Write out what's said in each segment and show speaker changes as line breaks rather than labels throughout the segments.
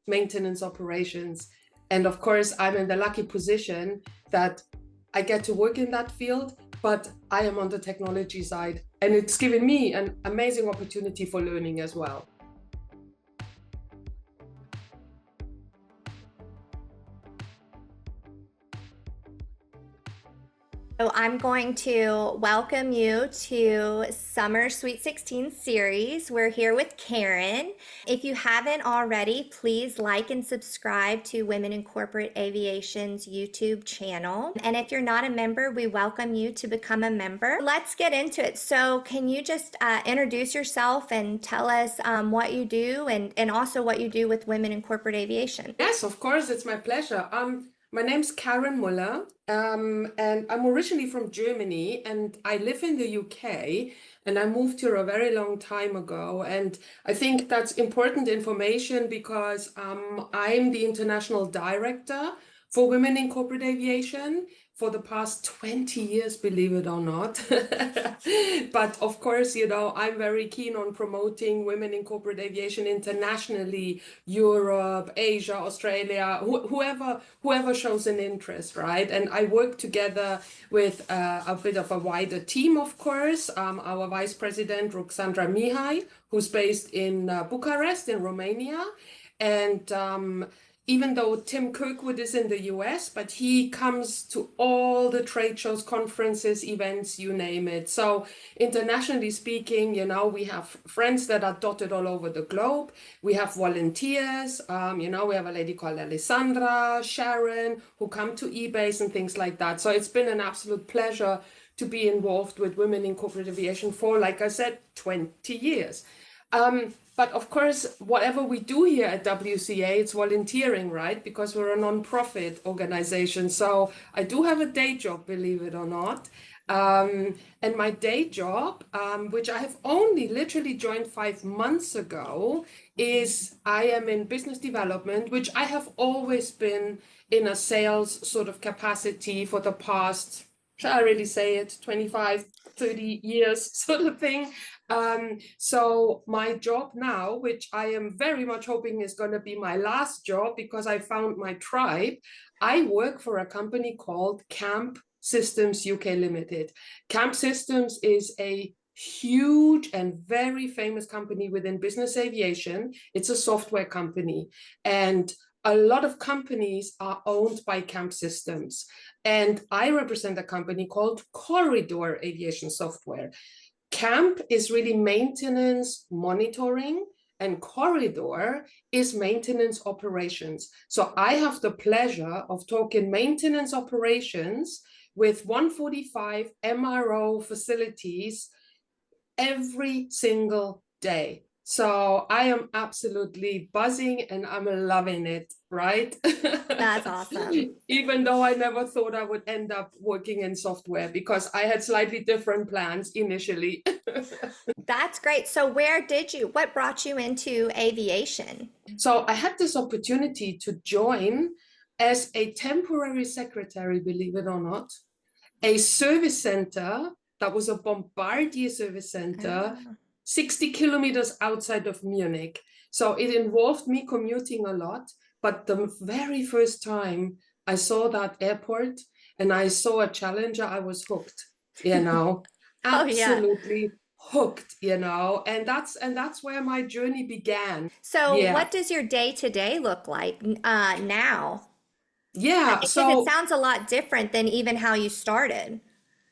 maintenance operations. And of course, I'm in the lucky position that I get to work in that field, but I am on the technology side, and it's given me an amazing opportunity for learning as well.
So I'm going to welcome you to Summer Sweet 16 series. We're here with Karin. If you haven't already, please like and subscribe to Women in Corporate Aviation's YouTube channel. And if you're not a member, we welcome you to become a member. Let's get into it. So can you just introduce yourself and tell us what you do and also what you do with Women in Corporate Aviation?
Yes, of course, it's my pleasure. My name's Karin Muller, and I'm originally from Germany, and I live in the UK, and I moved here a very long time ago. And I think that's important information because I'm the international director for Women in Corporate Aviation for the past 20 years, believe it or not. But of course, I'm very keen on promoting women in corporate aviation internationally, Europe, Asia, Australia, whoever shows an interest, right? And I work together with a bit of a wider team, of course. Our Vice President, Ruxandra Mihai, who's based in Bucharest in Romania. And even though Tim Kirkwood is in the US, but he comes to all the trade shows, conferences, events, you name it. So internationally speaking, we have friends that are dotted all over the globe. We have volunteers, we have a lady called Alessandra, Sharon, who come to eBase and things like that. So it's been an absolute pleasure to be involved with Women in Corporate Aviation for, like I said, 20 years. But of course, whatever we do here at WCA, it's volunteering, right? Because we're a non-profit organization. So I do have a day job, believe it or not. And my day job, which I have only literally joined 5 months ago, is I am in business development, which I have always been in a sales sort of capacity for the past, shall I really say it, 25, 30 years sort of thing. So my job now, which I am very much hoping is going to be my last job because I found my tribe, I work for a company called CAMP Systems UK Limited. CAMP Systems is a huge and very famous company within business aviation. It's a software company, and a lot of companies are owned by CAMP Systems. And I represent a company called Corridor Aviation Software. CAMP is really maintenance monitoring, and Corridor is maintenance operations. So I have the pleasure of talking maintenance operations with 145 MRO facilities every single day. So I am absolutely buzzing and I'm loving it, right?
That's awesome.
Even though I never thought I would end up working in software because I had slightly different plans initially.
That's great. So what brought you into aviation?
So I had this opportunity to join as a temporary secretary, believe it or not, a service center that was a Bombardier service center, 60 kilometers outside of Munich. So it involved me commuting a lot. But the very first time I saw that airport and I saw a Challenger, I was hooked, absolutely hooked, and that's where my journey began.
So what does your day-to-day look like now?
Yeah,
Because
so
it sounds a lot different than even how you started.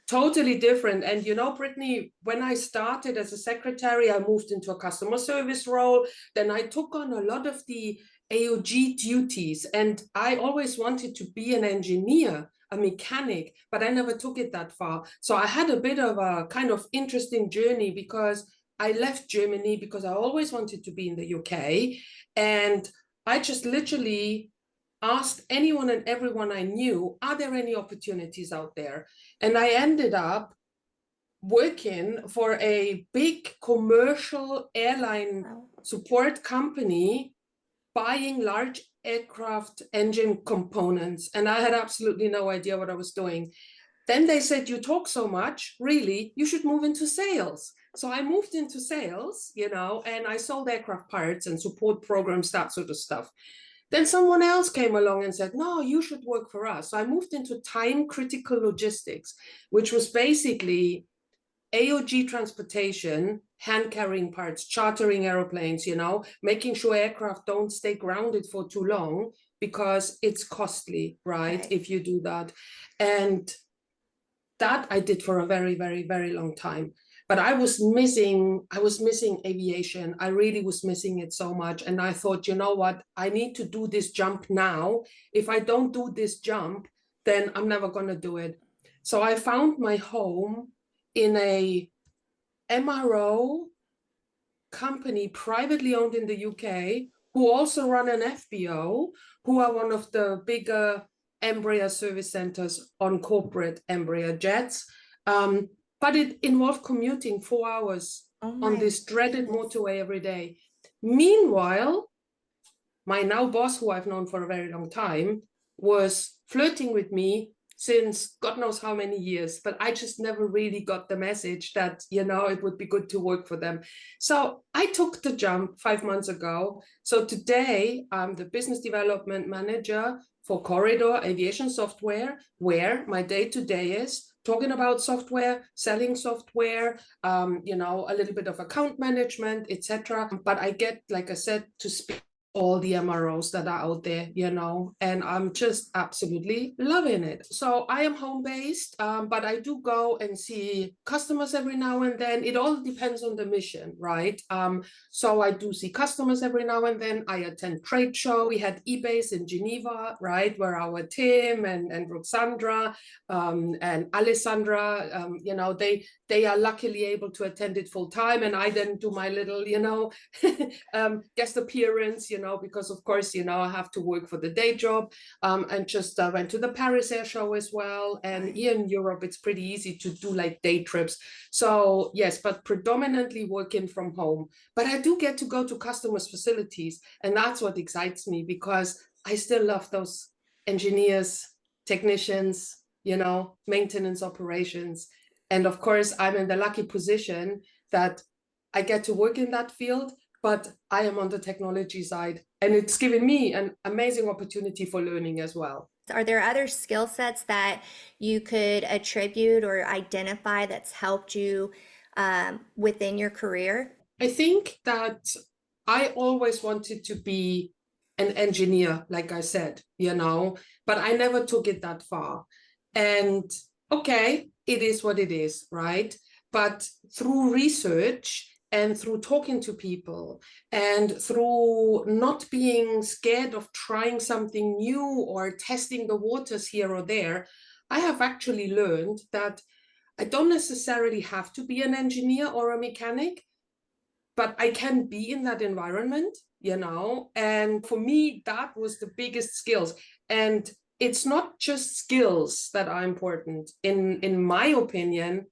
totally different. And Brittany, when I started as a secretary, I moved into a customer service role. Then I took on a lot of the AOG duties, and I always wanted to be an engineer, a mechanic, but I never took it that far. So I had a bit of a kind of interesting journey because I left Germany because I always wanted to be in the UK. And I just literally asked anyone and everyone I knew, are there any opportunities out there? And I ended up working for a big commercial airline support company buying large aircraft engine components. And I had absolutely no idea what I was doing. Then they said, you talk so much, really, you should move into sales. So I moved into sales, and I sold aircraft parts and support programs, that sort of stuff. Then someone else came along and said, no, you should work for us. So I moved into time critical logistics, which was basically AOG transportation, hand carrying parts, chartering airplanes, making sure aircraft don't stay grounded for too long because it's costly, right? If you do that. And that I did for a very, very, very long time. But I was missing aviation. I really was missing it so much. And I thought, you know what? I need to do this jump now. If I don't do this jump, then I'm never going to do it. So I found my home in a MRO company, privately owned in the UK, who also run an FBO, who are one of the bigger Embraer service centers on corporate Embraer jets. But it involved commuting 4 hours on this dreaded motorway every day. Meanwhile, my now boss, who I've known for a very long time, was flirting with me since God knows how many years, but I just never really got the message that, it would be good to work for them. So I took the jump 5 months ago. So today I'm the business development manager for Corridor Aviation Software, where my day-to-day is talking about software, selling software, a little bit of account management, etc. But I get, like I said, to speak all the MROs that are out there, and I'm just absolutely loving it. So I am home-based, but I do go and see customers every now and then. It all depends on the mission, right? So I do see customers every now and then. I attend trade show. We had eBase in Geneva, right, where our Tim and Roxandra and Alessandra, they are luckily able to attend it full time, and I then do my little, guest appearance, because of course, I have to work for the day job, and just went to the Paris Air Show as well. And here in Europe, it's pretty easy to do like day trips. So yes, but predominantly working from home. But I do get to go to customers' facilities, and that's what excites me, because I still love those engineers, technicians, maintenance operations. And of course, I'm in the lucky position that I get to work in that field, but I am on the technology side, and it's given me an amazing opportunity for learning as well.
Are there other skill sets that you could attribute or identify that's helped you within your career?
I think that I always wanted to be an engineer, like I said, but I never took it that far. And okay, it is what it is, right? But through research and through talking to people and through not being scared of trying something new or testing the waters here or there, I have actually learned that I don't necessarily have to be an engineer or a mechanic, but I can be in that environment, and for me, that was the biggest skills. And it's not just skills that are important. In my opinion,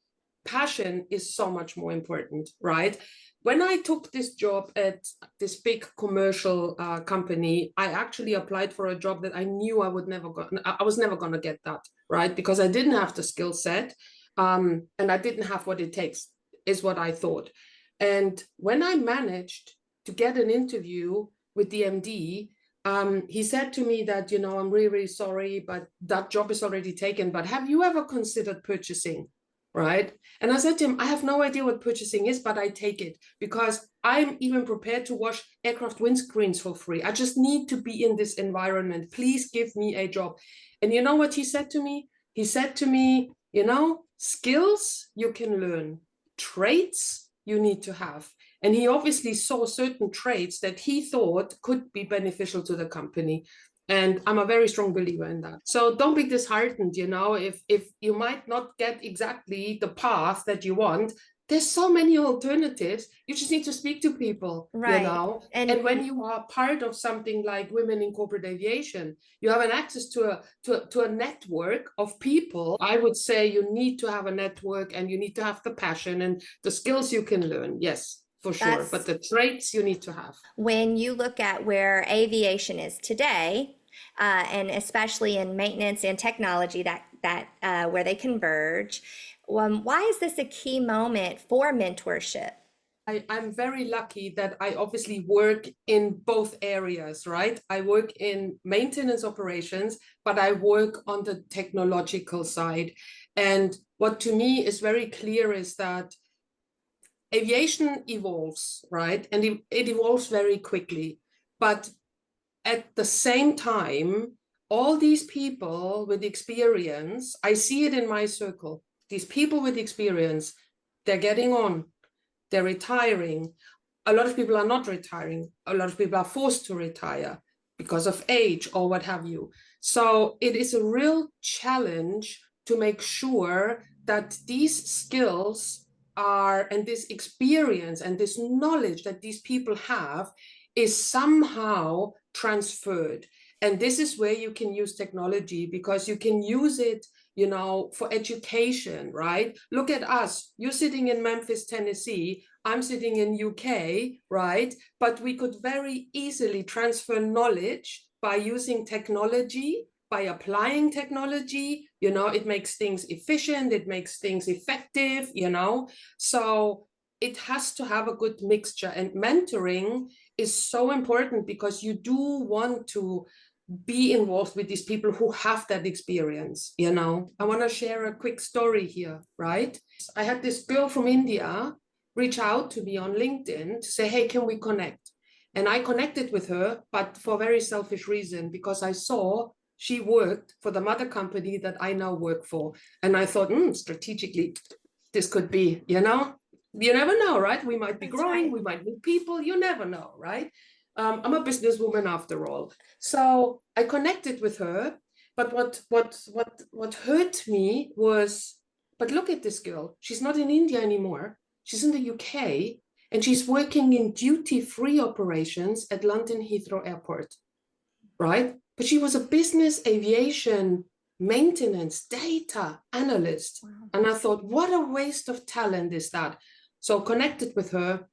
passion is so much more important, right? When I took this job at this big commercial company, I actually applied for a job that I knew I was never going to get that, right? Because I didn't have the skill set, and I didn't have what it takes, is what I thought. And when I managed to get an interview with the MD, he said to me that, I'm really, really sorry, but that job is already taken. But have you ever considered purchasing? Right. And I said to him, I have no idea what purchasing is, but I take it because I'm even prepared to wash aircraft windscreens for free. I just need to be in this environment. Please give me a job. And you know what he said to me? He said to me, skills you can learn, traits you need to have. And he obviously saw certain traits that he thought could be beneficial to the company. And I'm a very strong believer in that. So don't be disheartened, if you might not get exactly the path that you want. There's so many alternatives. You just need to speak to people,
right.
And when you are part of something like Women in Corporate Aviation, you have an access to a network of people. I would say you need to have a network, and you need to have the passion and the skills you can learn. Yes, for sure. But the traits you need to have.
When you look at where aviation is today, and especially in maintenance and technology, that where they converge, Why is this a key moment for mentorship?
I'm very lucky that I obviously work in both areas, right? I work in maintenance operations, but I work on the technological side. And what to me is very clear is that aviation evolves, right? And it evolves very quickly. But at the same time, all these people with experience, I see it in my circle, these people with experience, they're getting on, they're retiring. A lot of people are not retiring. A lot of people are forced to retire because of age or what have you. So it is a real challenge to make sure that these skills are, and this experience and this knowledge that these people have is somehow transferred. And this is where you can use technology, because you can use it, you know, for education, right? Look at us. You're sitting in Memphis, Tennessee. I'm sitting in UK, right? But we could very easily transfer knowledge by using technology, by applying technology. You know, it makes things efficient, it makes things effective, you know. So it has to have a good mixture. And mentoring is so important because you do want to be involved with these people who have that experience, you know. I want to share a quick story here, right? I had this girl from India reach out to me on LinkedIn to say, hey, can we connect? And I connected with her, but for a very selfish reason, because I saw she worked for the mother company that I now work for. And I thought, strategically, this could be, you know, you never know, right? We might be growing, we might meet people, you never know, right? I'm a businesswoman after all. So I connected with her, but what hurt me was, but look at this girl. She's not in India anymore. She's in the UK, and she's working in duty-free operations at London Heathrow Airport, right? But she was a business aviation maintenance data analyst. Wow. And I thought, what a waste of talent is that? So connected with her,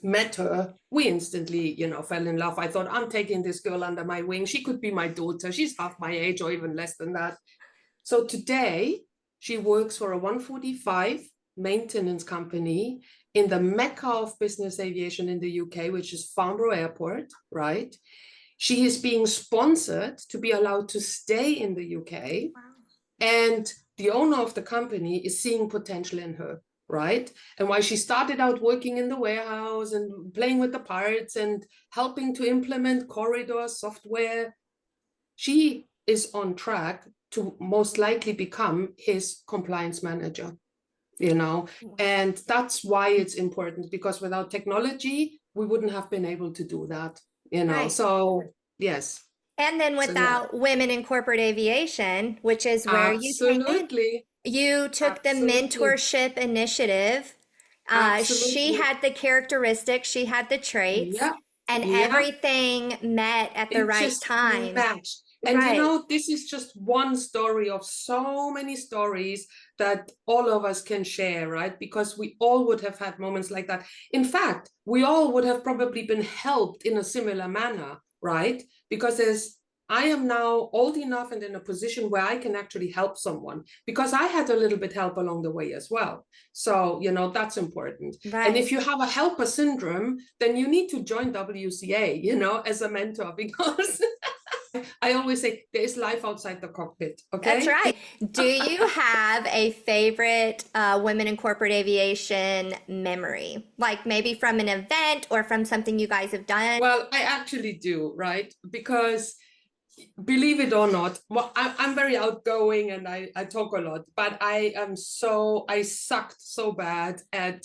met her, we instantly, you know, fell in love. I thought, I'm taking this girl under my wing. She could be my daughter. She's half my age or even less than that. So today she works for a 145 maintenance company in the mecca of business aviation in the UK, which is Farnborough Airport, right? She is being sponsored to be allowed to stay in the UK. Wow. And the owner of the company is seeing potential in her, right? And while she started out working in the warehouse and playing with the parts and helping to implement corridor software, she is on track to most likely become his compliance manager, you know. And that's why it's important, because without technology, we wouldn't have been able to do that, you know. Right. So, yes.
And then without Women in Corporate Aviation, which is where you came in, you took the mentorship initiative. She had the characteristics, she had the traits, and everything met at the right time.
Matched. And you know, this is just one story of so many stories that all of us can share, right? Because we all would have had moments like that. In fact, we all would have probably been helped in a similar manner, right? Because I am now old enough and in a position where I can actually help someone, because I had a little bit help along the way as well. So, you know, that's important. Right. And if you have a helper syndrome, then you need to join WCA, you know, as a mentor, because I always say there is life outside the cockpit. Okay.
That's right. Do you have a favorite Women in Corporate Aviation memory? Like maybe from an event or from something you guys have done?
Well, I actually do, right? Because believe it or not, well, I'm very outgoing and I talk a lot, but I sucked so bad at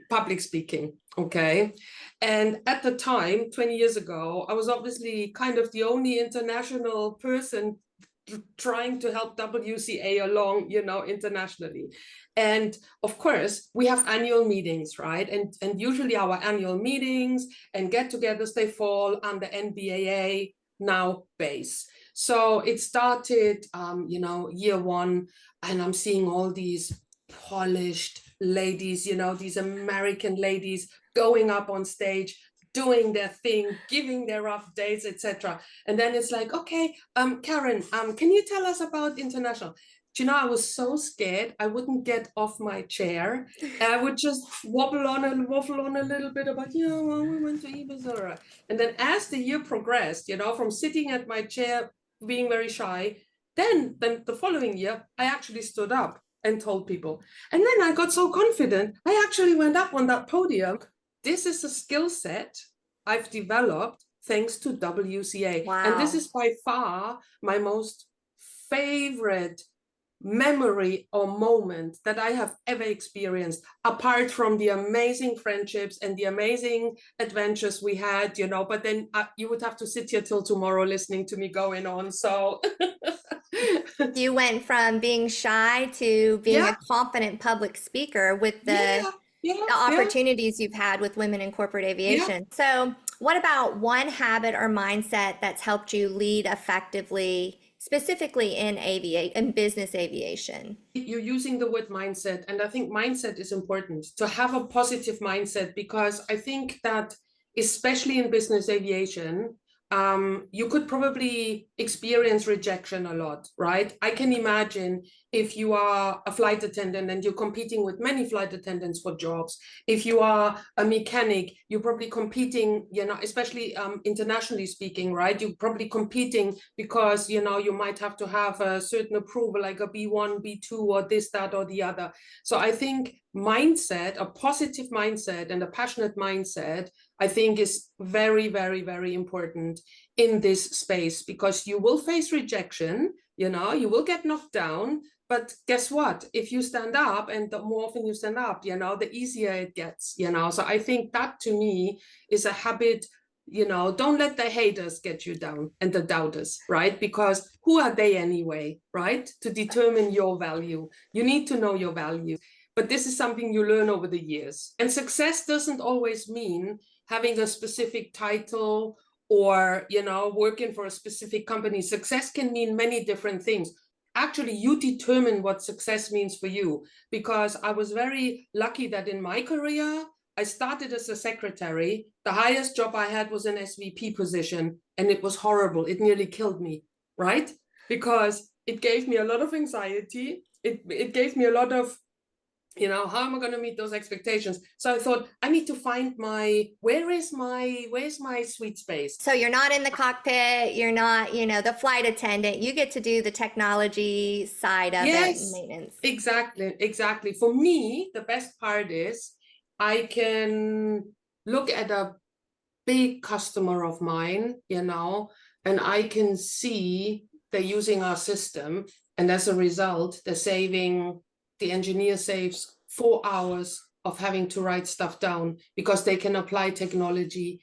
public speaking, okay? And at the time, 20 years ago, I was obviously kind of the only international person trying to help WCA along, you know, internationally. And of course, we have annual meetings, right? And usually our annual meetings and get-togethers, they fall under NBAA now base. So it started, you know, year one, and I'm seeing all these polished ladies, you know, these American ladies going up on stage, doing their thing, giving their updates, etc. And then it's like, okay, Karin, can you tell us about international? Do you know, I was so scared I wouldn't get off my chair. I would just waffle on a little bit about, well, we went to Ibiza. And then as the year progressed, from sitting at my chair, being very shy, then the following year, I actually stood up and told people. And then I got so confident, I actually went up on that podium. This is a skill set I've developed thanks to WCA.
Wow.
And this is by far my most favorite memory or moment that I have ever experienced, apart from the amazing friendships and the amazing adventures we had, but then you would have to sit here till tomorrow listening to me going on. So
you went from being shy to being
yeah,
a confident public speaker with the opportunities you've had with Women in Corporate Aviation. So what about one habit or mindset that's helped you lead effectively, specifically in business aviation?
You're using the word mindset, and I think mindset is important to have a positive mindset, because I think that especially in business aviation, you could probably experience rejection a lot, right? I can imagine if you are a flight attendant and you're competing with many flight attendants for jobs. If you are a mechanic, you're probably competing, especially internationally speaking, right? You're probably competing because, you might have to have a certain approval, like a B1, B2, or this, that, or the other. So I think mindset, a positive mindset and a passionate mindset, I think is very, very, very important in this space, because you will face rejection, you will get knocked down, but guess what? If you stand up, and the more often you stand up, the easier it gets, So I think that to me is a habit. Don't let the haters get you down, and the doubters, right? Because who are they anyway, right? To determine your value. You need to know your value. But this is something you learn over the years. And success doesn't always mean having a specific title or, working for a specific company. Success can mean many different things. Actually, you determine what success means for you, because I was very lucky that in my career, I started as a secretary. The highest job I had was an SVP position, and it was horrible. It nearly killed me, right? Because it gave me a lot of anxiety. It gave me a lot of, how am I going to meet those expectations? So I thought, I need to find where's my sweet space?
So you're not in the cockpit, you're not, the flight attendant, you get to do the technology side of it and maintenance.
Exactly. For me, the best part is I can look at a big customer of mine, and I can see they're using our system. And as a result, the engineer saves 4 hours of having to write stuff down, because they can apply technology,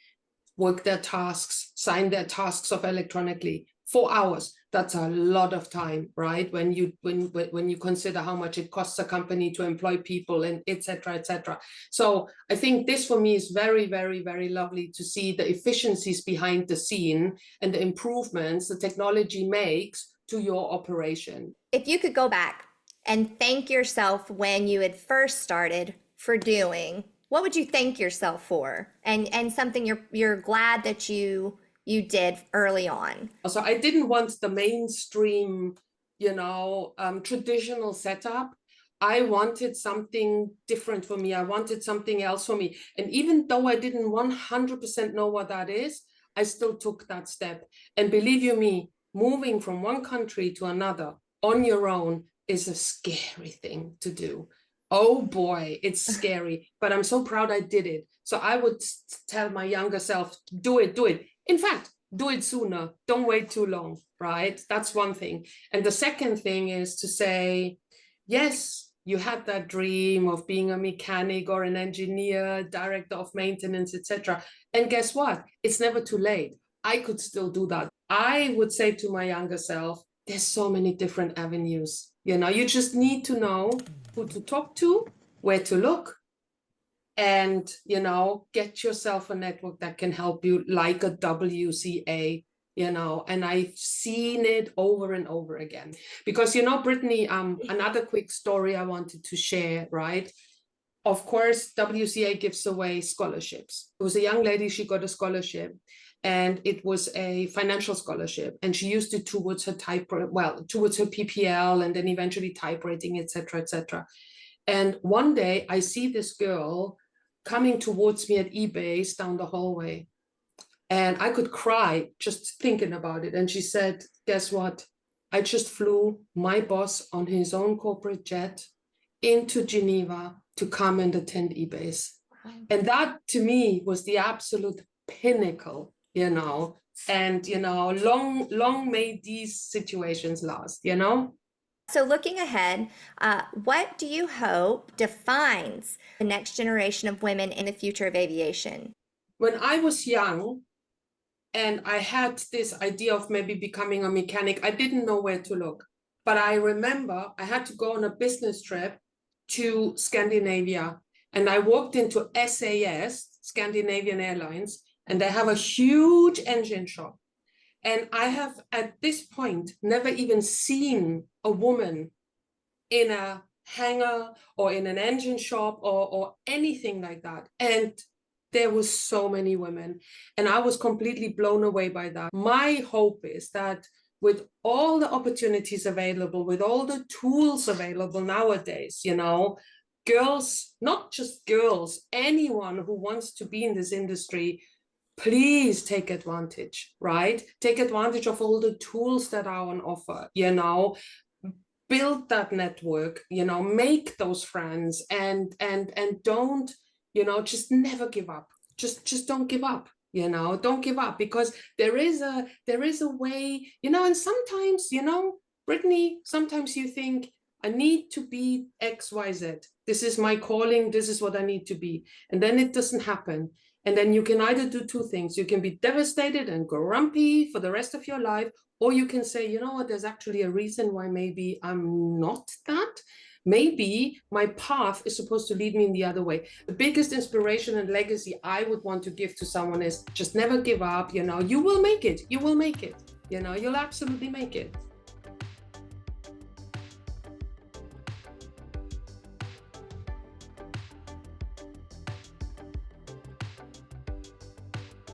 work their tasks, sign their tasks off electronically. 4 hours. That's a lot of time, right? When you consider how much it costs a company to employ people, and et cetera, et cetera. So I think this for me is very, very, very lovely to see the efficiencies behind the scene and the improvements the technology makes to your operation.
If you could go back and thank yourself when you had first started for doing, what would you thank yourself for? And something you're glad that you did early on.
So I didn't want the mainstream, traditional setup. I wanted something different for me. I wanted something else for me. And even though I didn't 100% know what that is, I still took that step. And believe you me, moving from one country to another on your own is a scary thing to do. Oh boy, it's scary, but I'm so proud I did it. So I would tell my younger self, do it. In fact, do it sooner. Don't wait too long, right? That's one thing. And the second thing is to say, yes, you had that dream of being a mechanic or an engineer, director of maintenance, etc. And guess what? It's never too late. I could still do that. I would say to my younger self, there's so many different avenues. You just need to know who to talk to, where to look, and, get yourself a network that can help you, like a WCA, and I've seen it over and over again. Because, Brittany, another quick story I wanted to share, right? Of course, WCA gives away scholarships. It was a young lady, she got a scholarship. and it was a financial scholarship, and she used it towards her towards her PPL, and then eventually typewriting, etc., etc. And one day I see this girl coming towards me at eBay's down the hallway, and I could cry just thinking about it. And she said, guess what? I just flew my boss on his own corporate jet into Geneva to come and attend eBay's. And that to me was the absolute pinnacle, you know. And, you know, long may these situations last, you know.
So looking ahead, what do you hope defines the next generation of women in the future of aviation?
When I was young and I had this idea of maybe becoming a mechanic, I didn't know where to look. But I remember I had to go on a business trip to Scandinavia, and I walked into SAS, Scandinavian Airlines, and they have a huge engine shop. And I have, at this point, never even seen a woman in a hangar or in an engine shop or anything like that. And there was so many women, and I was completely blown away by that. My hope is that with all the opportunities available, with all the tools available nowadays, you know, girls, not just girls, anyone who wants to be in this industry, please take advantage, right? Take advantage of all the tools that are on offer, you know, build that network, you know, make those friends, and don't, you know, just never give up. Just don't give up, you know, don't give up, because there is a way, you know. And sometimes, you know, Brittany, sometimes you think, I need to be XYZ. This is my calling. This is what I need to be. And then it doesn't happen. And then you can either do two things. You can be devastated and grumpy for the rest of your life, or you can say, you know what, there's actually a reason why maybe I'm not that. Maybe my path is supposed to lead me in the other way. The biggest inspiration and legacy I would want to give to someone is just never give up. You know, you will make it. You will make it. You know, you'll absolutely make it.